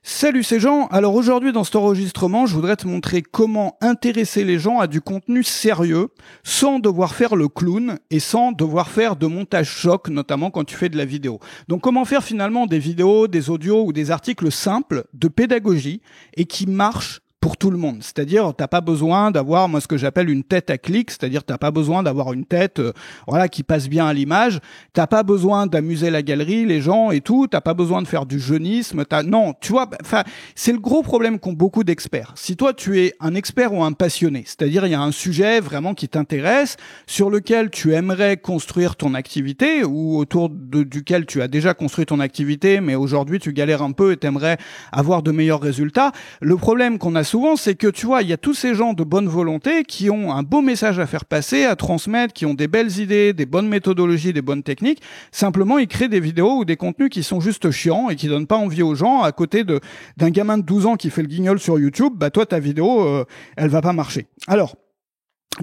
Salut, c'est Jean. Alors aujourd'hui dans cet enregistrement, je voudrais te montrer comment intéresser les gens à du contenu sérieux sans devoir faire le clown et sans devoir faire de montage choc, notamment quand tu fais de la vidéo. Donc comment faire finalement des vidéos, des audios ou des articles simples de pédagogie et qui marchent pour tout le monde. C'est-à-dire, t'as pas besoin d'avoir, moi, ce que j'appelle une tête à clic, c'est-à-dire t'as pas besoin d'avoir une tête, voilà, qui passe bien à l'image. T'as pas besoin d'amuser la galerie, les gens et tout. T'as pas besoin de faire du jeunisme. Non, tu vois, enfin, c'est le gros problème qu'ont beaucoup d'experts. Si toi, tu es un expert ou un passionné, c'est-à-dire, il y a un sujet vraiment qui t'intéresse, sur lequel tu aimerais construire ton activité ou autour duquel tu as déjà construit ton activité, mais aujourd'hui, tu galères un peu et t'aimerais avoir de meilleurs résultats. Le problème qu'on a souvent, c'est que tu vois, il y a tous ces gens de bonne volonté qui ont un beau message à faire passer, à transmettre, qui ont des belles idées, des bonnes méthodologies, des bonnes techniques. Simplement, ils créent des vidéos ou des contenus qui sont juste chiants et qui donnent pas envie aux gens. À côté d'un gamin de 12 ans qui fait le guignol sur YouTube, bah toi, ta vidéo, elle va pas marcher. Alors,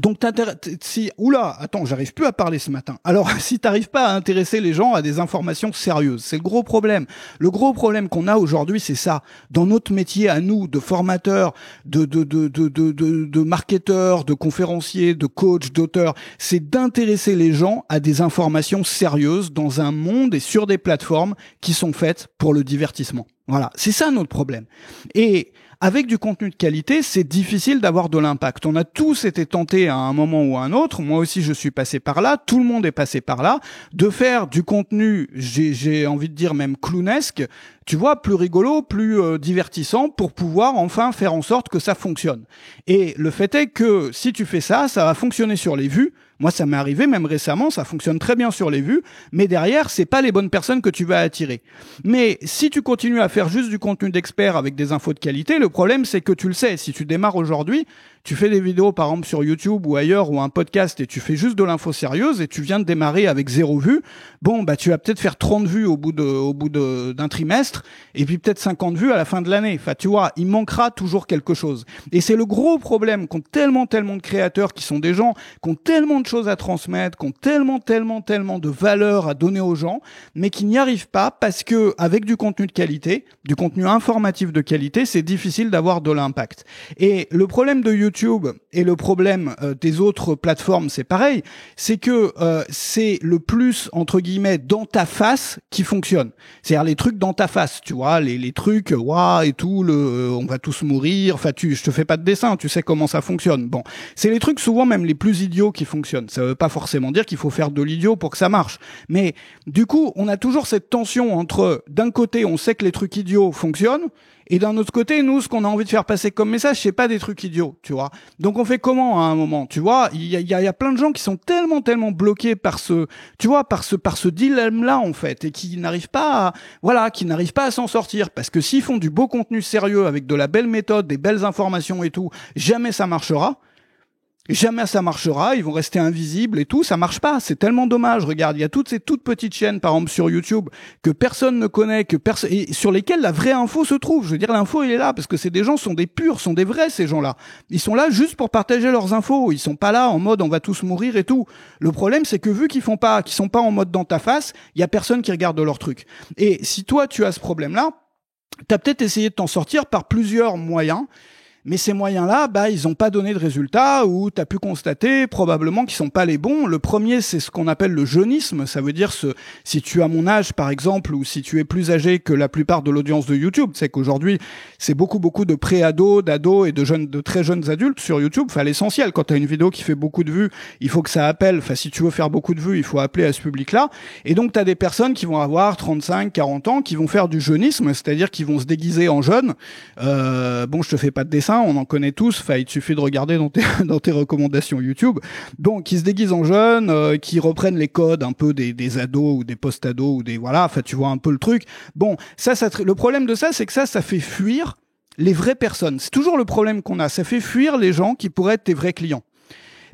donc attends, j'arrive plus à parler ce matin. Alors, si t'arrives pas à intéresser les gens à des informations sérieuses, c'est le gros problème. Le gros problème qu'on a aujourd'hui, c'est ça. Dans notre métier à nous, de formateurs, de marketeurs, de conférenciers, de coachs, d'auteurs, c'est d'intéresser les gens à des informations sérieuses dans un monde et sur des plateformes qui sont faites pour le divertissement. Voilà, c'est ça notre problème. Et avec du contenu de qualité, c'est difficile d'avoir de l'impact. On a tous été tentés à un moment ou à un autre, moi aussi je suis passé par là, tout le monde est passé par là, de faire du contenu, j'ai envie de dire même clownesque, tu vois, plus rigolo, plus divertissant pour pouvoir enfin faire en sorte que ça fonctionne. Et le fait est que si tu fais ça, ça va fonctionner sur les vues. Moi, ça m'est arrivé même récemment, ça fonctionne très bien sur les vues, mais derrière, c'est pas les bonnes personnes que tu vas attirer. Mais si tu continues à faire juste du contenu d'expert avec des infos de qualité, le problème, c'est que tu le sais, si tu démarres aujourd'hui, tu fais des vidéos par exemple sur YouTube ou ailleurs ou un podcast et tu fais juste de l'info sérieuse et tu viens de démarrer avec 0 vues, bon bah tu vas peut-être faire 30 vues au bout d'un trimestre et puis peut-être 50 vues à la fin de l'année. Enfin tu vois, il manquera toujours quelque chose. Et c'est le gros problème qu'ont tellement de créateurs qui sont des gens qui ont tellement de choses à transmettre, qui ont tellement de valeur à donner aux gens, mais qui n'y arrivent pas parce que avec du contenu de qualité, du contenu informatif de qualité, c'est difficile d'avoir de l'impact. Et le problème de YouTube et le problème des autres plateformes, c'est pareil, c'est que c'est le plus, entre guillemets, dans ta face qui fonctionne. C'est-à-dire les trucs dans ta face, tu vois, les trucs, waouh, et tout, on va tous mourir, enfin, je te fais pas de dessin, tu sais comment ça fonctionne. Bon, c'est les trucs souvent même les plus idiots qui fonctionnent. Ça veut pas forcément dire qu'il faut faire de l'idiot pour que ça marche. Mais du coup, on a toujours cette tension entre, d'un côté, on sait que les trucs idiots fonctionnent, et d'un autre côté, nous, ce qu'on a envie de faire passer comme message, c'est pas des trucs idiots, tu vois. Donc on fait comment à un moment, tu vois? Il y a plein de gens qui sont tellement bloqués par ce, tu vois, par ce dilemme-là en fait, et qui n'arrivent pas à s'en sortir, parce que s'ils font du beau contenu sérieux avec de la belle méthode, des belles informations et tout, jamais ça marchera. Jamais ça marchera, ils vont rester invisibles et tout, ça marche pas, c'est tellement dommage. Regarde, il y a toutes ces toutes petites chaînes, par exemple sur YouTube, que personne ne connaît, et sur lesquelles la vraie info se trouve. Je veux dire, l'info, il est là, parce que c'est des gens, sont des purs, sont des vrais, ces gens-là. Ils sont là juste pour partager leurs infos, ils sont pas là en mode on va tous mourir et tout. Le problème, c'est que vu qu'ils sont pas en mode dans ta face, il y a personne qui regarde leur truc. Et si toi, tu as ce problème-là, t'as peut-être essayé de t'en sortir par plusieurs moyens. Mais ces moyens-là, bah, ils ont pas donné de résultats, ou t'as pu constater probablement qu'ils sont pas les bons. Le premier, c'est ce qu'on appelle le jeunisme. Ça veut dire si tu as mon âge, par exemple, ou si tu es plus âgé que la plupart de l'audience de YouTube, c'est qu'aujourd'hui, c'est beaucoup de pré-ados, d'ados et de très jeunes adultes sur YouTube. Enfin, l'essentiel, quand t'as une vidéo qui fait beaucoup de vues, il faut que ça appelle. Enfin, si tu veux faire beaucoup de vues, il faut appeler à ce public-là. Et donc, t'as des personnes qui vont avoir 35, 40 ans, qui vont faire du jeunisme, c'est-à-dire qu'ils vont se déguiser en jeunes. Bon, je te fais pas de dessin, on en connaît tous, enfin, il te suffit de regarder dans tes recommandations YouTube. Donc, qui se déguisent en jeunes, qui reprennent les codes un peu des ados ou des post-ados ou des, voilà, enfin, tu vois un peu le truc. Bon, le problème de ça, c'est que ça fait fuir les vraies personnes. C'est toujours le problème qu'on a. Ça fait fuir les gens qui pourraient être tes vrais clients.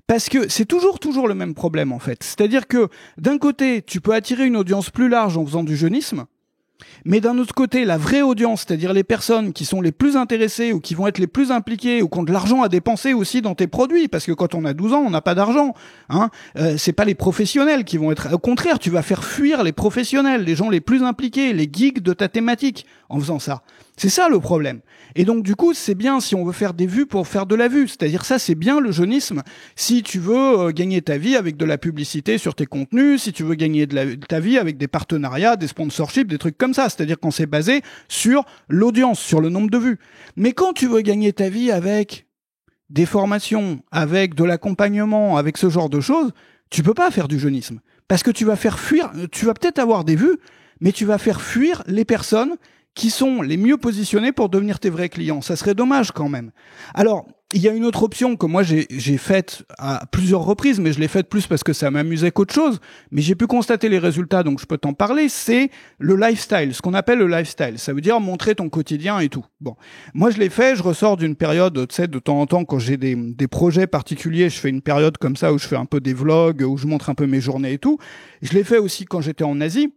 Parce que c'est toujours le même problème, en fait. C'est-à-dire que, d'un côté, tu peux attirer une audience plus large en faisant du jeunisme, Mais d'un autre côté, la vraie audience, c'est-à-dire les personnes qui sont les plus intéressées ou qui vont être les plus impliquées ou qui ont de l'argent à dépenser aussi dans tes produits, parce que quand on a 12 ans, on n'a pas d'argent. Hein. C'est pas les professionnels qui vont être... Au contraire, tu vas faire fuir les professionnels, les gens les plus impliqués, les geeks de ta thématique en faisant ça. C'est ça le problème. Et donc du coup, c'est bien si on veut faire des vues pour faire de la vue. C'est-à-dire ça, c'est bien le jeunisme. Si tu veux gagner ta vie avec de la publicité sur tes contenus, si tu veux gagner ta vie avec des partenariats, des sponsorships, des trucs comme ça. C'est-à-dire qu'on s'est basé sur l'audience, sur le nombre de vues. Mais quand tu veux gagner ta vie avec des formations, avec de l'accompagnement, avec ce genre de choses, tu peux pas faire du jeunisme. Parce que tu vas faire fuir, tu vas peut-être avoir des vues, mais tu vas faire fuir les personnes qui sont les mieux positionnés pour devenir tes vrais clients. Ça serait dommage quand même. Alors, il y a une autre option que moi j'ai faite à plusieurs reprises, mais je l'ai faite plus parce que ça m'amusait qu'autre chose, mais j'ai pu constater les résultats, donc je peux t'en parler, c'est le lifestyle, ce qu'on appelle le lifestyle. Ça veut dire montrer ton quotidien et tout. Bon, moi je l'ai fait, je ressors d'une période, tu sais, de temps en temps, quand j'ai des projets particuliers, je fais une période comme ça où je fais un peu des vlogs, où je montre un peu mes journées et tout. Je l'ai fait aussi quand j'étais en Asie.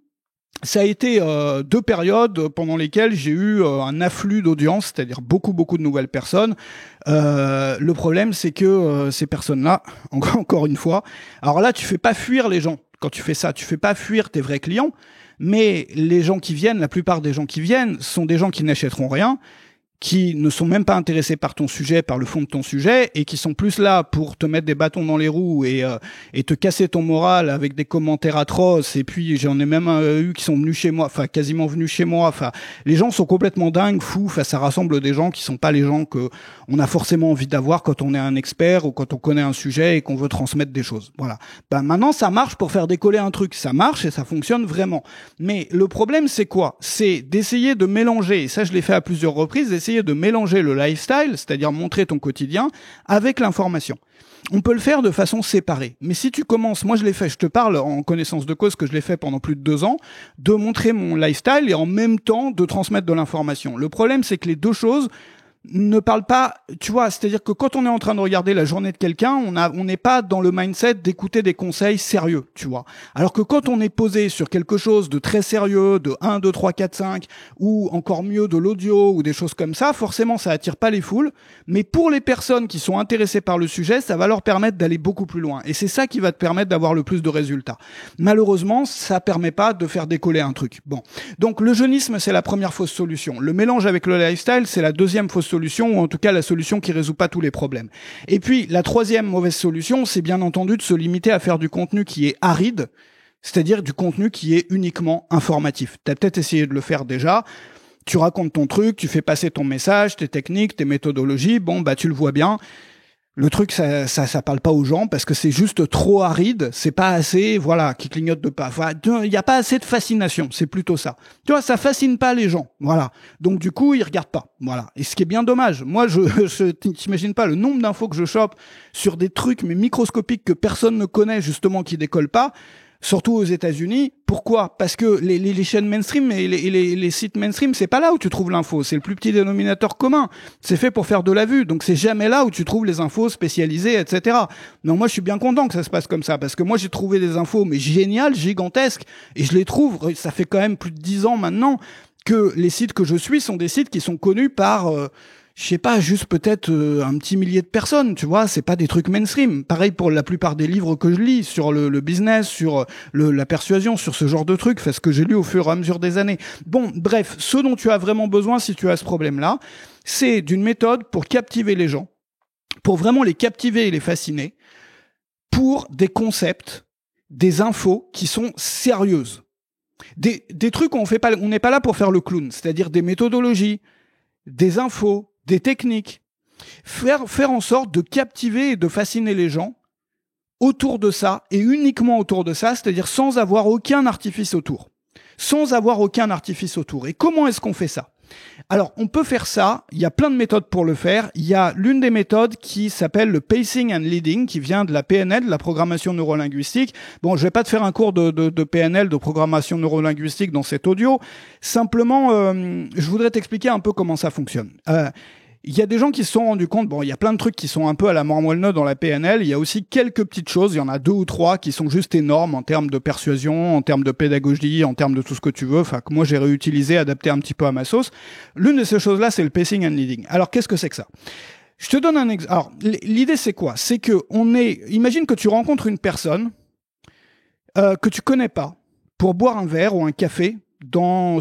Ça a été 2 périodes pendant lesquelles j'ai eu un afflux d'audience, c'est-à-dire beaucoup de nouvelles personnes. Le problème, c'est que ces personnes-là, encore une fois, alors là, tu fais pas fuir les gens. Quand tu fais ça, tu fais pas fuir tes vrais clients, mais les gens qui viennent, la plupart des gens qui viennent, sont des gens qui n'achèteront rien, qui ne sont même pas intéressés par ton sujet, par le fond de ton sujet, et qui sont plus là pour te mettre des bâtons dans les roues et te casser ton moral avec des commentaires atroces. Et puis j'en ai même eu qui sont venus chez moi, enfin quasiment venus chez moi. Enfin, les gens sont complètement dingues, fous. Enfin, ça rassemble des gens qui sont pas les gens que on a forcément envie d'avoir quand on est un expert ou quand on connaît un sujet et qu'on veut transmettre des choses. Voilà. Ben maintenant, ça marche pour faire décoller un truc. Ça marche et ça fonctionne vraiment. Mais le problème, c'est quoi? C'est d'essayer de mélanger. Et ça, je l'ai fait à plusieurs reprises. D'essayer de mélanger le lifestyle, c'est-à-dire montrer ton quotidien, avec l'information. On peut le faire de façon séparée. Mais si tu commences, moi je l'ai fait, je te parle en connaissance de cause que je l'ai fait pendant plus de 2 ans, de montrer mon lifestyle et en même temps de transmettre de l'information. Le problème, c'est que les deux choses ne parle pas, tu vois, c'est-à-dire que quand on est en train de regarder la journée de quelqu'un, on n'est pas dans le mindset d'écouter des conseils sérieux, tu vois. Alors que quand on est posé sur quelque chose de très sérieux, de 1, 2, 3, 4, 5, ou encore mieux de l'audio ou des choses comme ça, forcément ça attire pas les foules, mais pour les personnes qui sont intéressées par le sujet, ça va leur permettre d'aller beaucoup plus loin. Et c'est ça qui va te permettre d'avoir le plus de résultats. Malheureusement, ça permet pas de faire décoller un truc. Bon. Donc le jeunisme, c'est la première fausse solution. Le mélange avec le lifestyle, c'est la deuxième fausse solution, ou en tout cas la solution qui résout pas tous les problèmes. Et puis la troisième mauvaise solution, c'est bien entendu de se limiter à faire du contenu qui est aride, c'est-à-dire du contenu qui est uniquement informatif. Tu as peut-être essayé de le faire déjà, tu racontes ton truc, tu fais passer ton message, tes techniques, tes méthodologies, bon bah tu le vois bien. Le truc, ça parle pas aux gens parce que c'est juste trop aride, c'est pas assez, voilà, qui clignote de pas. Enfin, il y a pas assez de fascination, c'est plutôt ça. Tu vois, ça fascine pas les gens, voilà. Donc du coup, ils regardent pas, voilà. Et ce qui est bien dommage. Moi, je t'imagines pas le nombre d'infos que je chope sur des trucs mais microscopiques que personne ne connaît justement, qui décollent pas. Surtout aux États-Unis. Pourquoi? Parce que les chaînes mainstream et les sites mainstream, c'est pas là où tu trouves l'info. C'est le plus petit dénominateur commun. C'est fait pour faire de la vue. Donc c'est jamais là où tu trouves les infos spécialisées, etc. Donc moi, je suis bien content que ça se passe comme ça. Parce que moi, j'ai trouvé des infos, mais géniales, gigantesques. Et je les trouve, ça fait quand même plus de 10 ans maintenant que les sites que je suis sont des sites qui sont connus par... je sais pas, juste peut-être un petit millier de personnes, tu vois, c'est pas des trucs mainstream. Pareil pour la plupart des livres que je lis sur le business, sur la persuasion, sur ce genre de trucs, ce que j'ai lu au fur et à mesure des années. Bon, bref, ce dont tu as vraiment besoin si tu as ce problème-là, c'est d'une méthode pour captiver les gens, pour vraiment les captiver et les fasciner, pour des concepts, des infos qui sont sérieuses. Des trucs où on n'est pas là pour faire le clown, c'est-à-dire des méthodologies, des infos, des techniques, faire en sorte de captiver et de fasciner les gens autour de ça, et uniquement autour de ça, c'est-à-dire sans avoir aucun artifice autour. Sans avoir aucun artifice autour. Et comment est-ce qu'on fait ça? Alors, on peut faire ça, il y a plein de méthodes pour le faire. Il y a l'une des méthodes qui s'appelle le pacing and leading, qui vient de la PNL, de la programmation neurolinguistique. Bon, je vais pas te faire un cours de PNL, de programmation neurolinguistique dans cet audio. Simplement, je voudrais t'expliquer un peu comment ça fonctionne. il y a des gens qui se sont rendus compte, bon, il y a plein de trucs qui sont un peu à la mort moelle dans la PNL, il y a aussi quelques petites choses, il y en a 2 ou 3 qui sont juste énormes en termes de persuasion, en termes de pédagogie, en termes de tout ce que tu veux, enfin que moi j'ai réutilisé, adapté un petit peu à ma sauce. L'une de ces choses-là, c'est le pacing and leading. Alors qu'est-ce que c'est que ça ? Je te donne un exemple. Alors l'idée c'est quoi ? C'est que imagine que tu rencontres une personne que tu connais pas pour boire un verre ou un café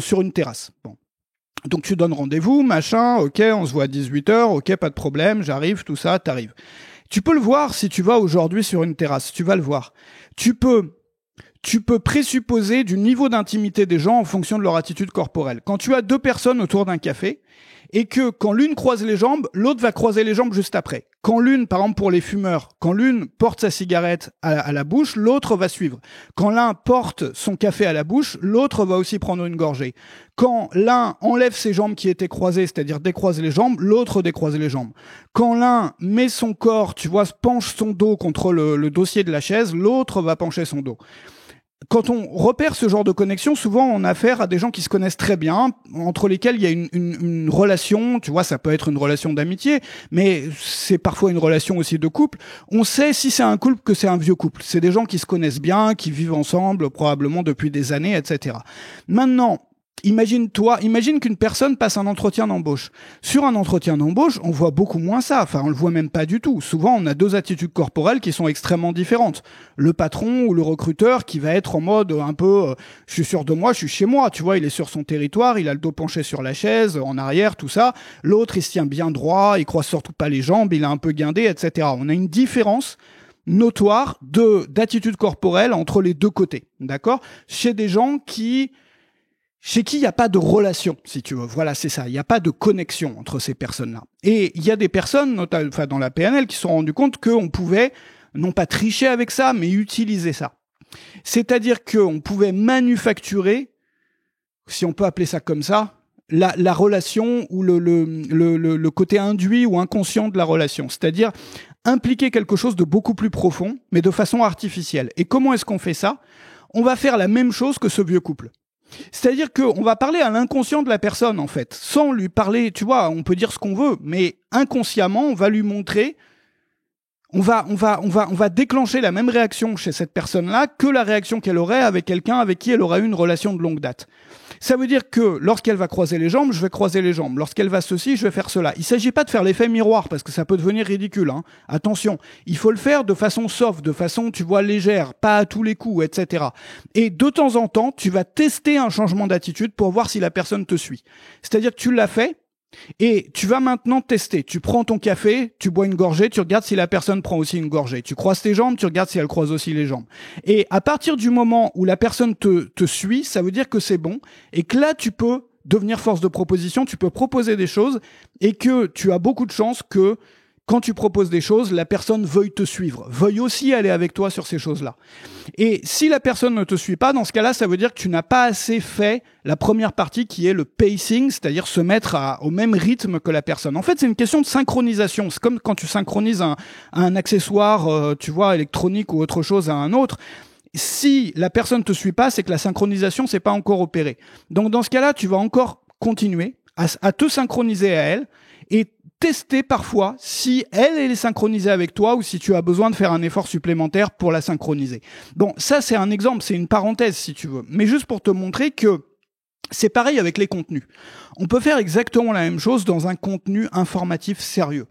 sur une terrasse. Bon. Donc tu donnes rendez-vous, machin, ok, on se voit à 18h, ok, pas de problème, j'arrive, tout ça, t'arrives. Tu peux le voir si tu vas aujourd'hui sur une terrasse, tu vas le voir. Tu peux présupposer du niveau d'intimité des gens en fonction de leur attitude corporelle. Quand tu as 2 personnes autour d'un café, et que quand l'une croise les jambes, l'autre va croiser les jambes juste après. Quand l'une, par exemple pour les fumeurs, quand l'une porte sa cigarette à la bouche, l'autre va suivre. Quand l'un porte son café à la bouche, l'autre va aussi prendre une gorgée. Quand l'un enlève ses jambes qui étaient croisées, c'est-à-dire décroise les jambes, l'autre décroise les jambes. Quand l'un met son corps, tu vois, penche son dos contre le dossier de la chaise, l'autre va pencher son dos. Quand on repère ce genre de connexion, souvent on a affaire à des gens qui se connaissent très bien, entre lesquels il y a une relation, tu vois, ça peut être une relation d'amitié, mais c'est parfois une relation aussi de couple. On sait si c'est un couple que c'est un vieux couple. C'est des gens qui se connaissent bien, qui vivent ensemble probablement depuis des années, etc. Maintenant, imagine qu'une personne passe un entretien d'embauche. Sur un entretien d'embauche, on voit beaucoup moins ça. Enfin, on le voit même pas du tout. Souvent, on a 2 attitudes corporelles qui sont extrêmement différentes. Le patron ou le recruteur qui va être en mode un peu, je suis sûr de moi, je suis chez moi. Tu vois, il est sur son territoire, il a le dos penché sur la chaise, en arrière, tout ça. L'autre, il se tient bien droit, il croise surtout pas les jambes, il est un peu guindé, etc. On a une différence notoire d'attitude corporelle entre les 2 côtés. D'accord ? Chez des gens chez qui il n'y a pas de relation, si tu veux. Voilà, c'est ça. Il n'y a pas de connexion entre ces personnes-là. Et il y a des personnes, notamment dans la PNL, qui se sont rendues compte qu'on pouvait, non pas tricher avec ça, mais utiliser ça. C'est-à-dire qu'on pouvait manufacturer, si on peut appeler ça comme ça, la relation ou le côté induit ou inconscient de la relation. C'est-à-dire impliquer quelque chose de beaucoup plus profond, mais de façon artificielle. Et comment est-ce qu'on fait ça ? On va faire la même chose que ce vieux couple. C'est-à-dire qu'on va parler à l'inconscient de la personne, en fait, sans lui parler, tu vois, on peut dire ce qu'on veut, mais inconsciemment, on va lui montrer, on va déclencher la même réaction chez cette personne-là que la réaction qu'elle aurait avec quelqu'un avec qui elle aura eu une relation de longue date. Ça veut dire que lorsqu'elle va croiser les jambes, je vais croiser les jambes. Lorsqu'elle va ceci, je vais faire cela. Il s'agit pas de faire l'effet miroir parce que ça peut devenir ridicule, hein. Attention. Il faut le faire de façon soft, de façon, tu vois, légère, pas à tous les coups, etc. Et de temps en temps, tu vas tester un changement d'attitude pour voir si la personne te suit. C'est-à-dire que tu l'as fait, et tu vas maintenant tester. Tu prends ton café, tu bois une gorgée, tu regardes si la personne prend aussi une gorgée. Tu croises tes jambes, tu regardes si elle croise aussi les jambes. Et à partir du moment où la personne te suit, ça veut dire que c'est bon. Et que là, tu peux devenir force de proposition, tu peux proposer des choses et que tu as beaucoup de chances que quand tu proposes des choses, la personne veuille te suivre, veuille aussi aller avec toi sur ces choses-là. Et si la personne ne te suit pas, dans ce cas-là, ça veut dire que tu n'as pas assez fait la première partie qui est le pacing, c'est-à-dire se mettre au même rythme que la personne. En fait, c'est une question de synchronisation. C'est comme quand tu synchronises un accessoire, tu vois, électronique ou autre chose à un autre. Si la personne te suit pas, c'est que la synchronisation s'est pas encore opérée. Donc, dans ce cas-là, tu vas encore continuer à te synchroniser à elle et tester parfois si elle est synchronisée avec toi ou si tu as besoin de faire un effort supplémentaire pour la synchroniser. Bon, ça c'est un exemple, c'est une parenthèse si tu veux, mais juste pour te montrer que c'est pareil avec les contenus. On peut faire exactement la même chose dans un contenu informatif sérieux.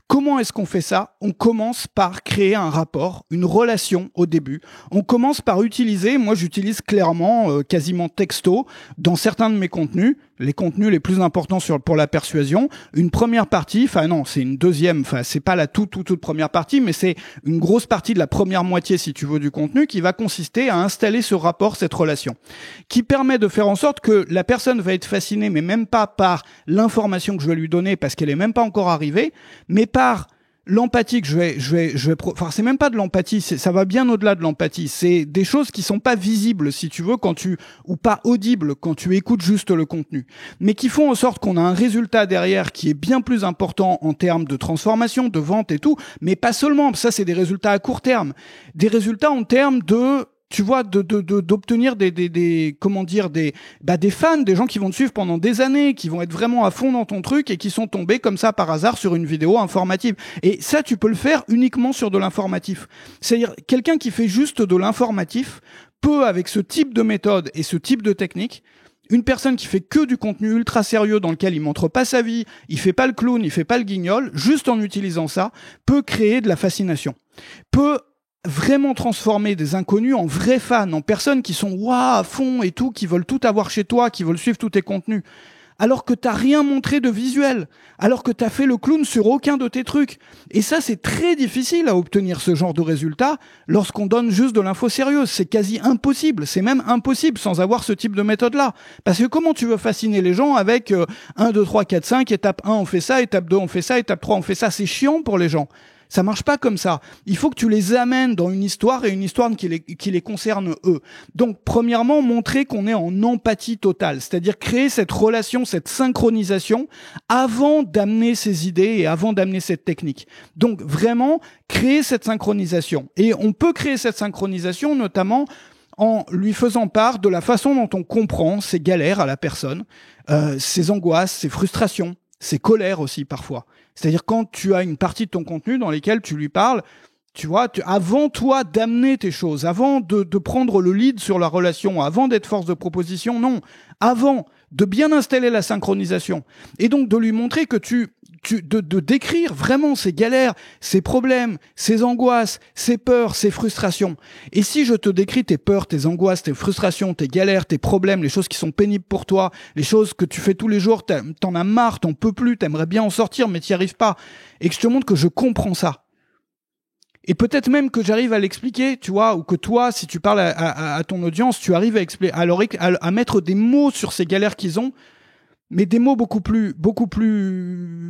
Comment est-ce qu'on fait ça ? On commence par créer un rapport, une relation au début. On commence par utiliser, moi j'utilise clairement quasiment texto dans certains de mes contenus, les contenus les plus importants pour la persuasion, une première partie, enfin non, c'est une deuxième, enfin c'est pas la toute première partie, mais c'est une grosse partie de la première moitié si tu veux du contenu qui va consister à installer ce rapport, cette relation, qui permet de faire en sorte que la personne va être fascinée, mais même pas par l'information que je vais lui donner parce qu'elle est même pas encore arrivée, mais par l'empathie que enfin c'est même pas de l'empathie, ça va bien au-delà de l'empathie, c'est des choses qui sont pas visibles si tu veux ou pas audibles quand tu écoutes juste le contenu, mais qui font en sorte qu'on a un résultat derrière qui est bien plus important en termes de transformation, de vente et tout, mais pas seulement, ça c'est des résultats à court terme, des résultats en termes de tu vois, d'obtenir des fans, des gens qui vont te suivre pendant des années, qui vont être vraiment à fond dans ton truc et qui sont tombés comme ça par hasard sur une vidéo informative. Et ça, tu peux le faire uniquement sur de l'informatif. C'est-à-dire, quelqu'un qui fait juste de l'informatif peut, avec ce type de méthode et ce type de technique, une personne qui fait que du contenu ultra sérieux dans lequel il montre pas sa vie, il fait pas le clown, il fait pas le guignol, juste en utilisant ça, peut créer de la fascination. Peut vraiment transformer des inconnus en vrais fans, en personnes qui sont waouh à fond et tout, qui veulent tout avoir chez toi, qui veulent suivre tous tes contenus. Alors que t'as rien montré de visuel, alors que t'as fait le clown sur aucun de tes trucs. Et ça, c'est très difficile à obtenir ce genre de résultat lorsqu'on donne juste de l'info sérieuse. C'est quasi impossible, c'est même impossible sans avoir ce type de méthode-là. Parce que comment tu veux fasciner les gens avec 1, 2, 3, 4, 5, étape 1 on fait ça, étape 2 on fait ça, étape 3 on fait ça, c'est chiant pour les gens. Ça marche pas comme ça. Il faut que tu les amènes dans une histoire et une histoire qui les concerne eux. Donc, premièrement, montrer qu'on est en empathie totale. C'est-à-dire créer cette relation, cette synchronisation avant d'amener ces idées et avant d'amener cette technique. Donc, vraiment, créer cette synchronisation. Et on peut créer cette synchronisation notamment en lui faisant part de la façon dont on comprend ses galères à la personne, ses angoisses, ses frustrations, ses colères aussi parfois. C'est-à-dire quand tu as une partie de ton contenu dans lesquelles tu lui parles, tu vois, avant toi d'amener tes choses, avant de prendre le lead sur la relation, avant d'être force de proposition, non, avant de bien installer la synchronisation et donc de lui montrer que de décrire vraiment ses galères, ses problèmes, ses angoisses, ses peurs, ses frustrations. Et si je te décris tes peurs, tes angoisses, tes frustrations, tes galères, tes problèmes, les choses qui sont pénibles pour toi, les choses que tu fais tous les jours, t'en as marre, t'en peux plus, t'aimerais bien en sortir mais t'y arrives pas, et que je te montre que je comprends ça. Et peut-être même que j'arrive à l'expliquer, tu vois, ou que toi, si tu parles à ton audience, tu arrives à mettre des mots sur ces galères qu'ils ont, mais des mots beaucoup plus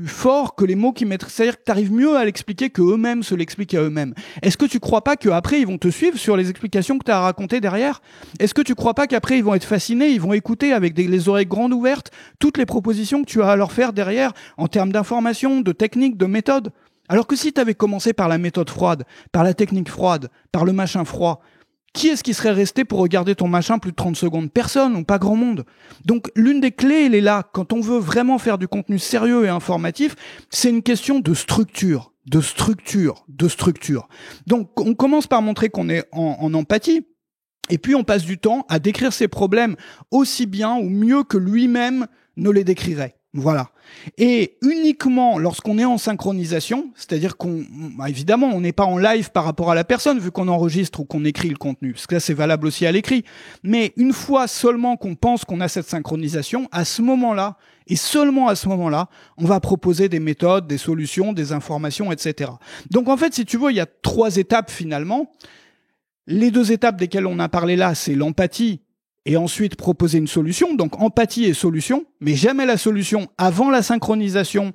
forts que les mots qu'ils mettent. C'est-à-dire que tu arrives mieux à l'expliquer que eux-mêmes se l'expliquent à eux-mêmes. Est-ce que tu crois pas qu'après, ils vont te suivre sur les explications que tu as racontées derrière? Est-ce que tu crois pas qu'après, ils vont être fascinés, ils vont écouter avec les oreilles grandes ouvertes toutes les propositions que tu as à leur faire derrière en termes d'information, de technique, de méthode? Alors que si tu avais commencé par la méthode froide, par la technique froide, par le machin froid, qui est-ce qui serait resté pour regarder ton machin plus de 30 secondes? Personne, ou pas grand monde. Donc, l'une des clés, elle est là. Quand on veut vraiment faire du contenu sérieux et informatif, c'est une question de structure. Donc, on commence par montrer qu'on est en empathie. Et puis, on passe du temps à décrire ses problèmes aussi bien ou mieux que lui-même ne les décrirait. Voilà. Et uniquement lorsqu'on est en synchronisation, c'est-à-dire évidemment, on n'est pas en live par rapport à la personne vu qu'on enregistre ou qu'on écrit le contenu, parce que là, c'est valable aussi à l'écrit. Mais une fois seulement qu'on pense qu'on a cette synchronisation, à ce moment-là, et seulement à ce moment-là, on va proposer des méthodes, des solutions, des informations, etc. Donc en fait, si tu veux, il y a 3 étapes finalement. Les 2 étapes desquelles on a parlé là, c'est l'empathie, et ensuite proposer une solution, donc empathie et solution, mais jamais la solution avant la synchronisation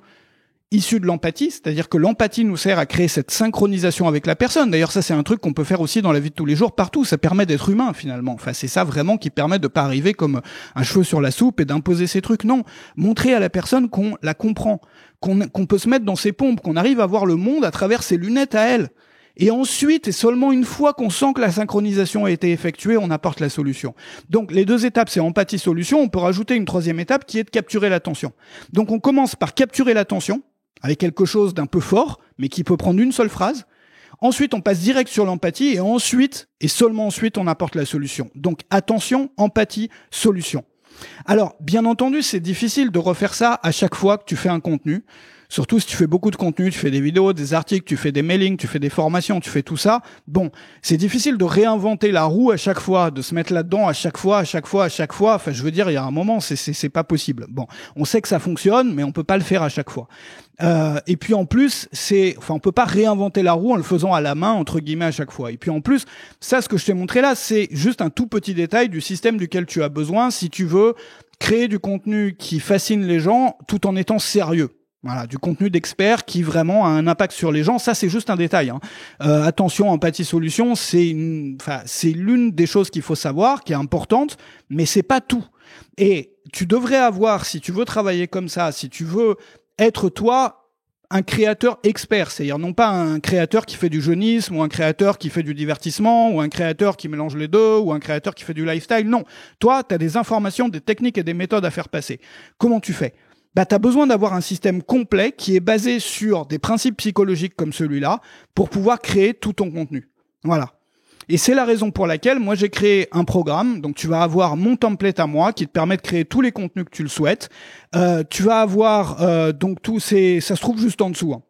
issue de l'empathie, c'est-à-dire que l'empathie nous sert à créer cette synchronisation avec la personne. D'ailleurs, ça, c'est un truc qu'on peut faire aussi dans la vie de tous les jours, partout. Ça permet d'être humain, finalement. Enfin, c'est ça vraiment qui permet de pas arriver comme un cheveu sur la soupe et d'imposer ses trucs. Non. Montrer à la personne qu'on la comprend, qu'on peut se mettre dans ses pompes, qu'on arrive à voir le monde à travers ses lunettes à elle. Et ensuite, et seulement une fois qu'on sent que la synchronisation a été effectuée, on apporte la solution. Donc, les 2 étapes, c'est empathie-solution. On peut rajouter une 3e étape qui est de capturer l'attention. Donc, on commence par capturer l'attention avec quelque chose d'un peu fort, mais qui peut prendre une seule phrase. Ensuite, on passe direct sur l'empathie et ensuite, et seulement ensuite, on apporte la solution. Donc, attention, empathie, solution. Alors, bien entendu, c'est difficile de refaire ça à chaque fois que tu fais un contenu. Surtout si tu fais beaucoup de contenu, tu fais des vidéos, des articles, tu fais des mailings, tu fais des formations, tu fais tout ça. Bon, c'est difficile de réinventer la roue à chaque fois, de se mettre là-dedans à chaque fois. Enfin, je veux dire, il y a un moment, c'est pas possible. Bon, on sait que ça fonctionne, mais on peut pas le faire à chaque fois. Et puis en plus, on peut pas réinventer la roue en le faisant à la main, entre guillemets, à chaque fois. Et puis en plus, ça, ce que je t'ai montré là, c'est juste un tout petit détail du système duquel tu as besoin si tu veux créer du contenu qui fascine les gens tout en étant sérieux. Voilà, du contenu d'expert qui vraiment a un impact sur les gens. Ça, c'est juste un détail. Attention, empathie, solution, c'est l'une des choses qu'il faut savoir, qui est importante, mais c'est pas tout. Et tu devrais avoir, si tu veux travailler comme ça, si tu veux être toi, un créateur expert, c'est-à-dire non pas un créateur qui fait du jeunisme ou un créateur qui fait du divertissement ou un créateur qui mélange les deux ou un créateur qui fait du lifestyle. Non, toi, tu as des informations, des techniques et des méthodes à faire passer. Comment tu fais ? Tu as besoin d'avoir un système complet qui est basé sur des principes psychologiques comme celui-là pour pouvoir créer tout ton contenu. Voilà. Et c'est la raison pour laquelle moi j'ai créé un programme. Donc tu vas avoir mon template à moi qui te permet de créer tous les contenus que tu le souhaites. Tu vas avoir donc tous ces, ça se trouve juste en dessous. Hein.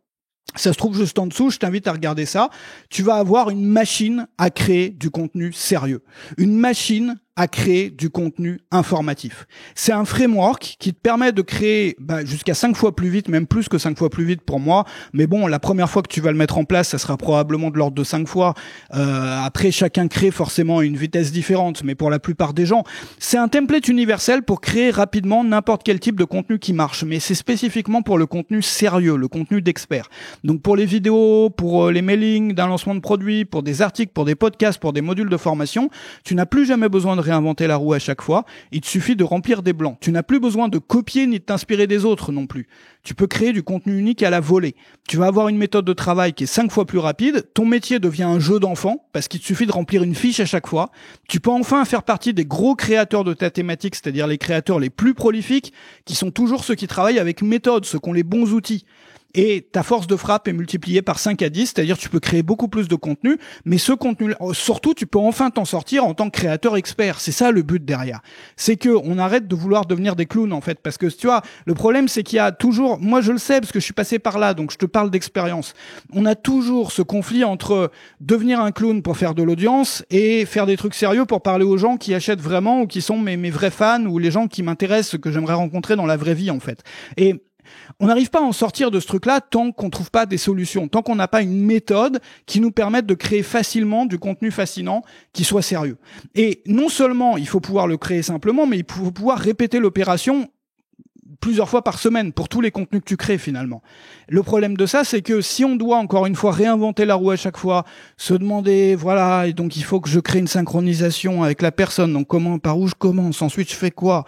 Ça se trouve juste en dessous, je t'invite à regarder ça. Tu vas avoir une machine à créer du contenu sérieux. Une machine à créer du contenu informatif. C'est un framework qui te permet de créer jusqu'à 5 fois plus vite, même plus que 5 fois plus vite pour moi. Mais bon, la première fois que tu vas le mettre en place, ça sera probablement de l'ordre de 5 fois. Après, chacun crée forcément à une vitesse différente, mais pour la plupart des gens, c'est un template universel pour créer rapidement n'importe quel type de contenu qui marche. Mais c'est spécifiquement pour le contenu sérieux, le contenu d'expert. Donc pour les vidéos, pour les mailings d'un lancement de produit, pour des articles, pour des podcasts, pour des modules de formation, tu n'as plus jamais besoin de réinventer la roue à chaque fois. Il te suffit de remplir des blancs. Tu n'as plus besoin de copier ni de t'inspirer des autres non plus. Tu peux créer du contenu unique à la volée. Tu vas avoir une méthode de travail qui est 5 fois plus rapide. Ton métier devient un jeu d'enfant parce qu'il te suffit de remplir une fiche à chaque fois. Tu peux enfin faire partie des gros créateurs de ta thématique, c'est-à-dire les créateurs les plus prolifiques qui sont toujours ceux qui travaillent avec méthode, ceux qui ont les bons outils. Et ta force de frappe est multipliée par 5 à 10, c'est-à-dire tu peux créer beaucoup plus de contenu, mais ce contenu, surtout, tu peux enfin t'en sortir en tant que créateur expert. C'est ça le but derrière. C'est que on arrête de vouloir devenir des clowns, en fait, parce que tu vois, le problème, c'est qu'il y a toujours, moi je le sais parce que je suis passé par là, donc je te parle d'expérience. On a toujours ce conflit entre devenir un clown pour faire de l'audience et faire des trucs sérieux pour parler aux gens qui achètent vraiment ou qui sont mes vrais fans ou les gens qui m'intéressent, que j'aimerais rencontrer dans la vraie vie, en fait. Et on n'arrive pas à en sortir de ce truc-là tant qu'on trouve pas des solutions, tant qu'on n'a pas une méthode qui nous permette de créer facilement du contenu fascinant qui soit sérieux. Et non seulement il faut pouvoir le créer simplement, mais il faut pouvoir répéter l'opération plusieurs fois par semaine pour tous les contenus que tu crées finalement. Le problème de ça, c'est que si on doit encore une fois réinventer la roue à chaque fois, se demander, voilà, et donc il faut que je crée une synchronisation avec la personne, donc par où je commence, ensuite je fais quoi ?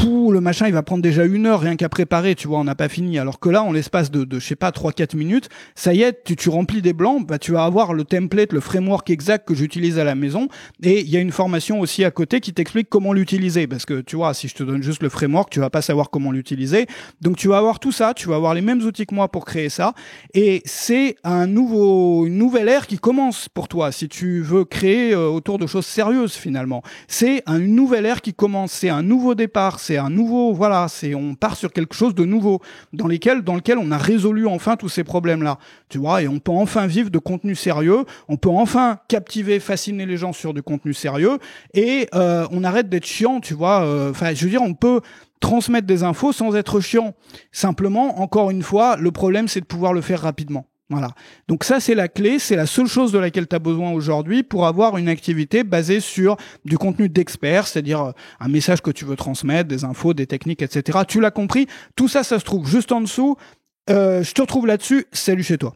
Le machin, il va prendre déjà 1 heure rien qu'à préparer, tu vois, on n'a pas fini. Alors que là, en l'espace de je sais pas, 3-4 minutes, ça y est, tu remplis des blancs, tu vas avoir le template, le framework exact que j'utilise à la maison. Et il y a une formation aussi à côté qui t'explique comment l'utiliser. Parce que, tu vois, si je te donne juste le framework, tu vas pas savoir comment l'utiliser. Donc, tu vas avoir tout ça, tu vas avoir les mêmes outils que moi pour créer ça. Et c'est une nouvelle ère qui commence pour toi, si tu veux créer autour de choses sérieuses, finalement. C'est une nouvelle ère qui commence, c'est un nouveau départ, c'est un nouveau, voilà, on part sur quelque chose de nouveau dans lequel on a résolu enfin tous ces problèmes-là, tu vois, et on peut enfin vivre de contenu sérieux, on peut enfin captiver, fasciner les gens sur du contenu sérieux, et on arrête d'être chiant, tu vois, je veux dire, on peut transmettre des infos sans être chiant. Simplement, encore une fois, le problème, c'est de pouvoir le faire rapidement. Voilà. Donc ça, c'est la clé, c'est la seule chose de laquelle tu as besoin aujourd'hui pour avoir une activité basée sur du contenu d'expert, c'est-à-dire un message que tu veux transmettre, des infos, des techniques, etc. Tu l'as compris. Tout ça, ça se trouve juste en dessous. Je te retrouve là-dessus. Salut chez toi.